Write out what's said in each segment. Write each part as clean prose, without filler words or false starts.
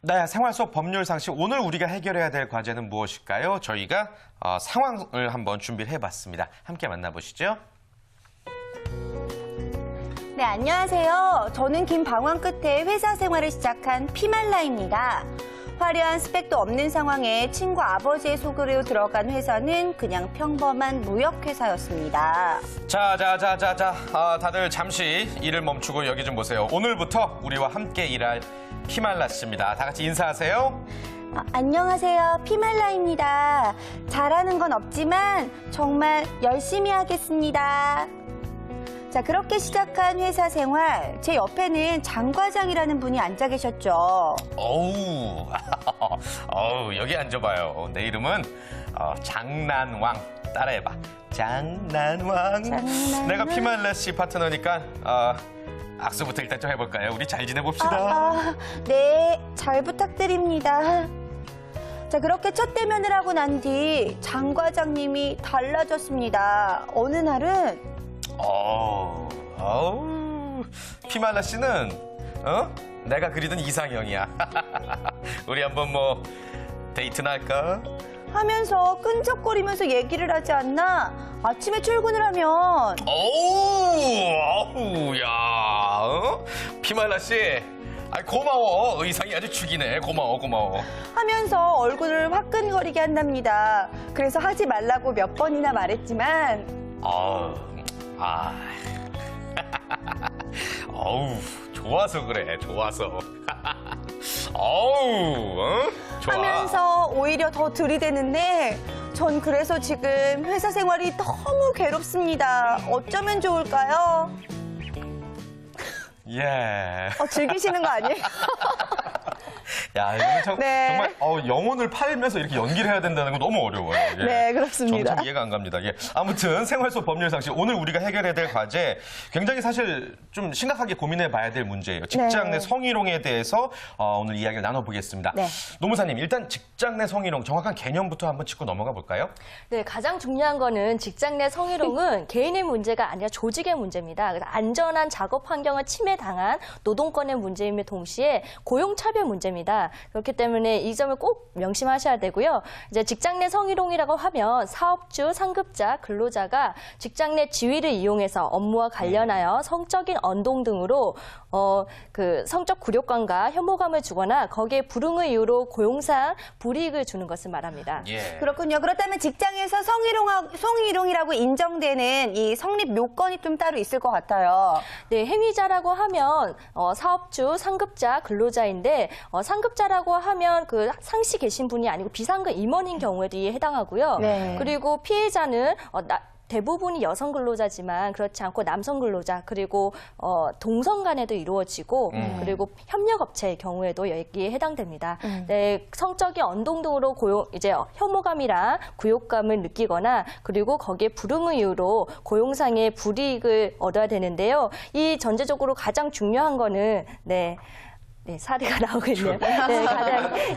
네, 생활 속 법률 상식 오늘 우리가 해결해야 될 과제는 무엇일까요? 저희가 상황을 한번 준비를 해봤습니다. 함께 만나보시죠. 네, 안녕하세요. 저는 긴 방황 끝에 회사 생활을 시작한 피말라입니다. 화려한 스펙도 없는 상황에 친구 아버지의 소개로 들어간 회사는 그냥 평범한 무역회사였습니다. 자, 다들 잠시 일을 멈추고 여기 좀 보세요. 오늘부터 우리와 함께 일할 피말라 씨입니다. 다 같이 인사하세요. 안녕하세요. 피말라입니다. 잘하는 건 없지만 정말 열심히 하겠습니다. 자, 그렇게 시작한 회사 생활. 제 옆에는 장 과장이라는 분이 앉아 계셨죠. 어우, 여기 앉아봐요. 내 이름은 장난왕. 따라해봐. 장난왕. 내가 피말라 씨 파트너니까 악수부터 일단 좀 해볼까요? 우리 잘 지내봅시다. 네, 잘 부탁드립니다. 자, 그렇게 첫 대면을 하고 난 뒤 장 과장님이 달라졌습니다. 어느 날은 피말라 씨는 내가 그리던 이상형이야. 우리 한번 뭐 데이트나 할까? 하면서 끈적거리면서 얘기를 하지 않나? 아침에 출근을 하면 피말라 씨, 고마워. 의상이 아주 죽이네. 고마워. 하면서 얼굴을 화끈거리게 한답니다. 그래서 하지 말라고 몇 번이나 말했지만 좋아서 그래. 좋아서. 좋아. 하면서 오히려 더 들이대는데 전 그래서 지금 회사 생활이 너무 괴롭습니다. 어쩌면 좋을까요? 예. 즐기시는 거 아니에요? 야, 이거 네. 정말 영혼을 팔면서 이렇게 연기를 해야 된다는 건 너무 어려워요. 예. 네, 그렇습니다. 참 이해가 안 갑니다. 예. 아무튼 생활 속 법률 상식 오늘 우리가 해결해야 될 과제 굉장히 사실 좀 심각하게 고민해 봐야 될 문제예요. 직장 내 성희롱에 대해서 오늘 이야기를 나눠보겠습니다. 네. 노무사님, 일단 직장 내 성희롱 정확한 개념부터 한번 짚고 넘어가 볼까요? 네, 가장 중요한 거는 직장 내 성희롱은 개인의 문제가 아니라 조직의 문제입니다. 그래서 안전한 작업 환경을 침해당한 노동권의 문제임에 동시에 고용차별 문제입니다. 그렇기 때문에 이 점을 꼭 명심하셔야 되고요. 이제 직장 내 성희롱이라고 하면 사업주, 상급자, 근로자가 직장 내 지위를 이용해서 업무와 관련하여 성적인 언동 등으로 그 성적 굴욕감과 혐오감을 주거나 거기에 불응의 이유로 고용상 불이익을 주는 것을 말합니다. 예. 그렇군요. 그렇다면 직장에서 성희롱이라고 인정되는 이 성립 요건이 좀 따로 있을 것 같아요. 네, 행위자라고 하면 사업주, 상급자, 근로자인데 상급자라고 하면 그 상시 계신 분이 아니고 비상근 임원인 경우에도 이에 해당하고요. 네. 그리고 피해자는 대부분이 여성 근로자지만 그렇지 않고 남성 근로자 그리고 동성 간에도 이루어지고 그리고 협력업체의 경우에도 여기에 해당됩니다. 네, 성적인 언동 등으로 이제 혐오감이랑 굴욕감을 느끼거나 그리고 거기에 불응의 이유로 고용상의 불이익을 얻어야 되는데요. 이 전제적으로 가장 중요한 거는 네, 사례가 나오고 있네요.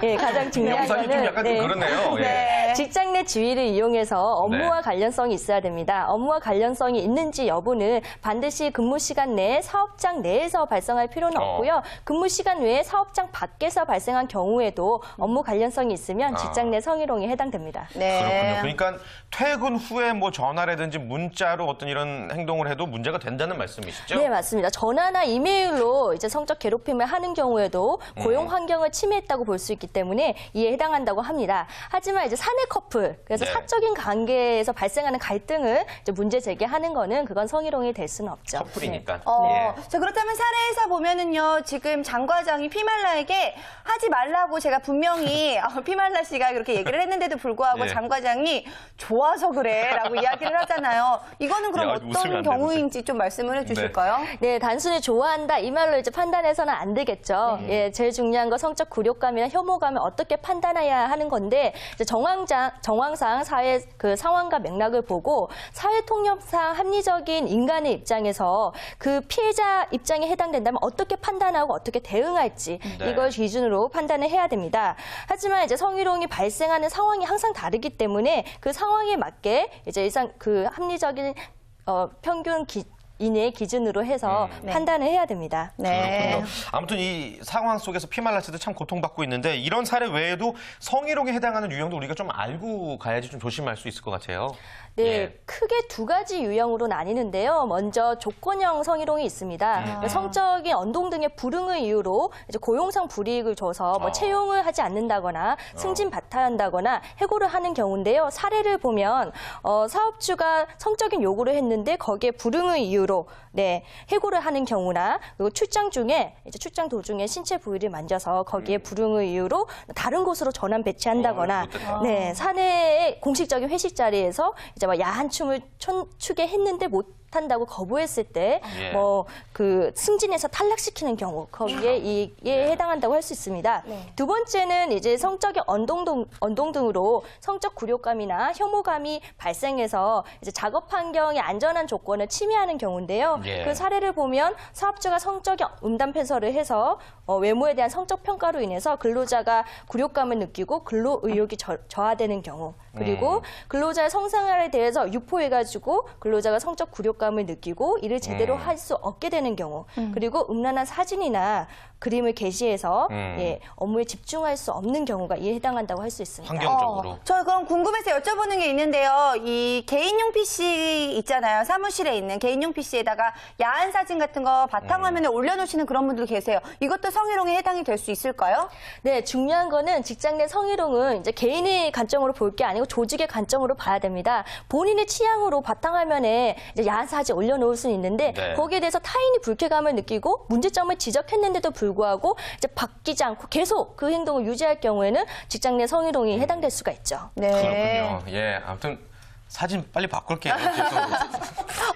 네, 가장 중요한 영상이 좀 약간 좀 그렇네요. 네. 직장 내 지위를 이용해서 업무와 관련성이 있어야 됩니다. 업무와 관련성이 있는지 여부는 반드시 근무 시간 내에 사업장 내에서 발생할 필요는 없고요. 근무 시간 외에 사업장 밖에서 발생한 경우에도 업무 관련성이 있으면 직장 내 성희롱에 해당됩니다. 네. 그렇군요. 그러니까 퇴근 후에 뭐 전화라든지 문자로 어떤 이런 행동을 해도 문제가 된다는 말씀이시죠? 네, 맞습니다. 전화나 이메일로 이제 성적 괴롭힘을 하는 경우에도 고용 환경을 침해했다고 볼 수 있기 때문에 이에 해당한다고 합니다. 하지만 이제 사내 커플, 그래서 사적인 관계에서 발생하는 갈등을 이제 문제 제기하는 거는 그건 성희롱이 될 수는 없죠. 커플이니까. 자, 그렇다면 사례에서 보면은요, 지금 장 과장이 피말라에게 하지 말라고 제가 분명히 피말라 씨가 그렇게 얘기를 했는데도 불구하고 장 과장이 좋아서 그래라고 이야기를 하잖아요. 이거는 그럼 어떤 경우인지 좀 말씀을 해주실까요? 네, 단순히 좋아한다 이 말로 이제 판단해서는 안 되겠죠. 예, 제일 중요한 거 성적 굴욕감이나 혐오감을 어떻게 판단해야 하는 건데 이제 정황 정황상 사회 그 상황과 맥락을 보고 사회 통념상 합리적인 인간의 입장에서 그 피해자 입장에 해당된다면 어떻게 판단하고 어떻게 대응할지 네. 이걸 기준으로 판단을 해야 됩니다. 하지만 이제 성희롱이 발생하는 상황이 항상 다르기 때문에 그 상황에 맞게 이제 일상 그 합리적인 평균 이내의 기준으로 해서 네. 판단을 해야 됩니다. 네. 그렇군요. 아무튼 이 상황 속에서 피말라씨도 참 고통받고 있는데 이런 사례 외에도 성희롱에 해당하는 유형도 우리가 좀 알고 가야지 좀 조심할 수 있을 것 같아요. 네, 예. 크게 두 가지 유형으로 나뉘는데요. 먼저 조건형 성희롱이 있습니다. 성적인 언동 등의 불응을 이유로 이제 고용상 불이익을 줘서 뭐 채용을 하지 않는다거나 승진 바탈한다거나 해고를 하는 경우인데요. 사례를 보면 사업주가 성적인 요구를 했는데 거기에 불응의 이유로 해고를 하는 경우나 그리고 출장 중에 이제 출장 도중에 신체 부위를 만져서 거기에 불응의 이유로 다른 곳으로 전환 배치한다거나 못됐다. 사내의 공식적인 회식 자리에서 이제 막 야한 춤을 추게 했는데 못한다고 거부했을 때 예. 뭐 그 승진에서 탈락시키는 경우 거기에 이에 해당한다고 할 수 있습니다. 두 번째는 이제 성적인 언동 등으로 성적 굴욕감이나 혐오감이 발생해서 이제 작업 환경의 안전한 조건을 침해하는 경우인데요. 예. 그 사례를 보면 사업주가 성적인 음담 폐설을 해서 외모에 대한 성적 평가로 인해서 근로자가 굴욕감을 느끼고 근로 의욕이 저하되는 경우, 그리고 근로자의 성생활에 대해서 유포해가지고 근로자가 성적 굴욕감을 느끼고 일을 제대로 할 수 없게 되는 경우, 그리고 음란한 사진이나 그림을 게시해서 업무에 집중할 수 없는 경우가 이에 해당한다고 할 수 있습니다. 환경적으로. 저 그럼 궁금해서 여쭤보는 게 있는데요. 이 개인용 PC 있잖아요. 사무실에 있는 개인용 PC에다가 야한 사진 같은 거 바탕화면에 올려놓으시는 그런 분들 계세요. 이것도 성희롱에 해당이 될 수 있을까요? 네, 중요한 거는 직장 내 성희롱은 이제 개인의 관점으로 볼 게 아니고 조직의 관점으로 봐야 됩니다. 본인의 취향으로 바탕화면에 이제 야한 사진 올려놓을 수는 있는데 네. 거기에 대해서 타인이 불쾌감을 느끼고 문제점을 지적했는데도 불구하고 이제 바뀌지 않고 계속 그 행동을 유지할 경우에는 직장 내 성희롱이 해당될 수가 있죠. 네. 그렇군요. 예, 아무튼 사진 빨리 바꿀게요. 계속.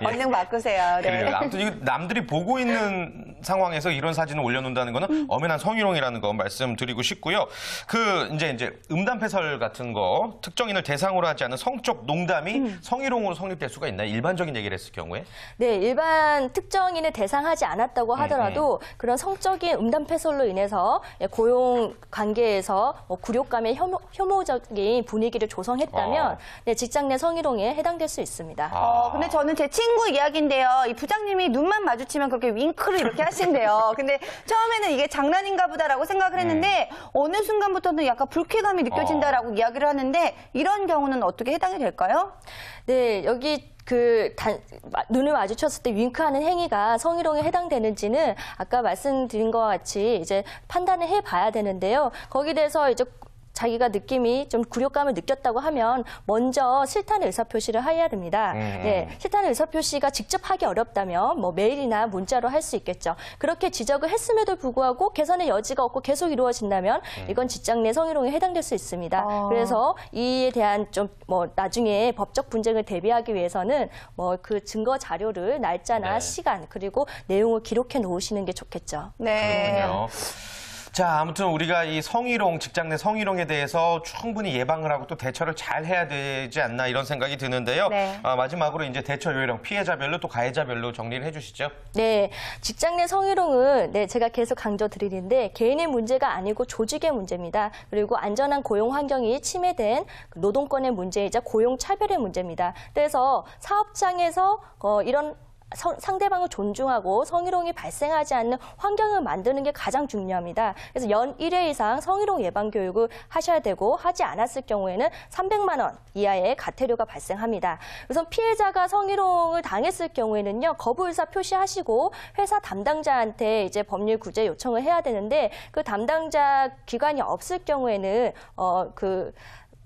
얼른 바꾸세요. 네. 그래요. 아무튼 이거 남들이 보고 있는 상황에서 이런 사진을 올려놓는다는 거는 엄연한 성희롱이라는 거 말씀드리고 싶고요. 그 이제 음담패설 같은 거 특정인을 대상으로 하지 않은 성적 농담이 성희롱으로 성립될 수가 있나요? 일반적인 얘기를 했을 경우에? 네, 일반 특정인을 대상하지 않았다고 하더라도 그런 성적인 음담패설로 인해서 고용 관계에서 굴욕감의 혐오적인 분위기를 조성했다면 네, 직장 내 성희롱에 해당될 수 있습니다. 근데 저는 제 친구 이야기인데요. 이 부장님이 눈만 마주치면 그렇게 윙크를 이렇게 하신대요. 근데 처음에는 이게 장난인가 보다라고 생각을 했는데 어느 순간부터는 약간 불쾌감이 느껴진다라고 이야기를 하는데 이런 경우는 어떻게 해당이 될까요? 네, 여기 눈을 마주쳤을 때 윙크하는 행위가 성희롱에 해당되는지는 아까 말씀드린 것과 같이 이제 판단을 해봐야 되는데요. 거기에 대해서 이제 자기가 느낌이 좀 굴욕감을 느꼈다고 하면 먼저 싫다는 의사표시를 해야 됩니다. 네, 싫다는 의사표시가 직접 하기 어렵다면 뭐 메일이나 문자로 할 수 있겠죠. 그렇게 지적을 했음에도 불구하고 개선의 여지가 없고 계속 이루어진다면 이건 직장 내 성희롱에 해당될 수 있습니다. 그래서 이에 대한 좀 뭐 나중에 법적 분쟁을 대비하기 위해서는 뭐 그 증거 자료를 날짜나 네. 시간 그리고 내용을 기록해 놓으시는 게 좋겠죠. 네. 그렇군요. 자, 아무튼 우리가 이 성희롱, 직장 내 성희롱에 대해서 충분히 예방을 하고 또 대처를 잘 해야 되지 않나 이런 생각이 드는데요. 네. 마지막으로 이제 대처 요령, 피해자별로 또 가해자별로 정리를 해주시죠. 네, 직장 내 성희롱은 제가 계속 강조드리는데 개인의 문제가 아니고 조직의 문제입니다. 그리고 안전한 고용 환경이 침해된 노동권의 문제이자 고용 차별의 문제입니다. 그래서 사업장에서 이런 상대방을 존중하고 성희롱이 발생하지 않는 환경을 만드는 게 가장 중요합니다. 그래서 연 1회 이상 성희롱 예방 교육을 하셔야 되고 하지 않았을 경우에는 300만 원 이하의 과태료가 발생합니다. 우선 피해자가 성희롱을 당했을 경우에는요, 거부 의사 표시하시고 회사 담당자한테 이제 법률 구제 요청을 해야 되는데 그 담당자 기관이 없을 경우에는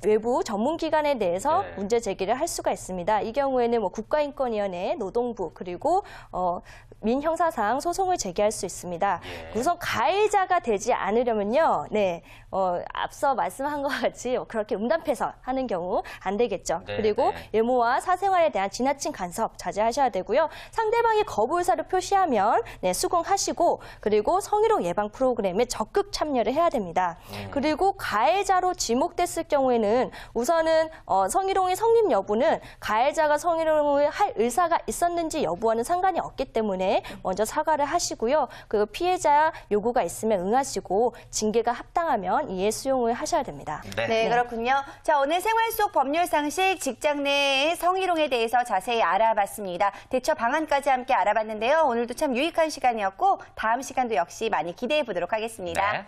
외부 전문기관에 대해서 네. 문제 제기를 할 수가 있습니다. 이 경우에는 뭐 국가인권위원회, 노동부 그리고 민형사상 소송을 제기할 수 있습니다. 예. 우선 가해자가 되지 않으려면요, 앞서 말씀한 것 같이 그렇게 음담패설하는 경우 안 되겠죠. 네, 그리고 네. 외모와 사생활에 대한 지나친 간섭 자제하셔야 되고요. 상대방이 거부 의사를 표시하면 수긍하시고 그리고 성희롱 예방 프로그램에 적극 참여를 해야 됩니다. 그리고 가해자로 지목됐을 경우에는 경우에는 우선은 성희롱의 성립 여부는 가해자가 성희롱을 할 의사가 있었는지 여부와는 상관이 없기 때문에 먼저 사과를 하시고요. 그리고 피해자 요구가 있으면 응하시고 징계가 합당하면 이에 수용을 하셔야 됩니다. 네, 그렇군요. 자, 오늘 생활 속 법률 상식 직장 내 성희롱에 대해서 자세히 알아봤습니다. 대처 방안까지 함께 알아봤는데요. 오늘도 참 유익한 시간이었고 다음 시간도 역시 많이 기대해 보도록 하겠습니다. 네.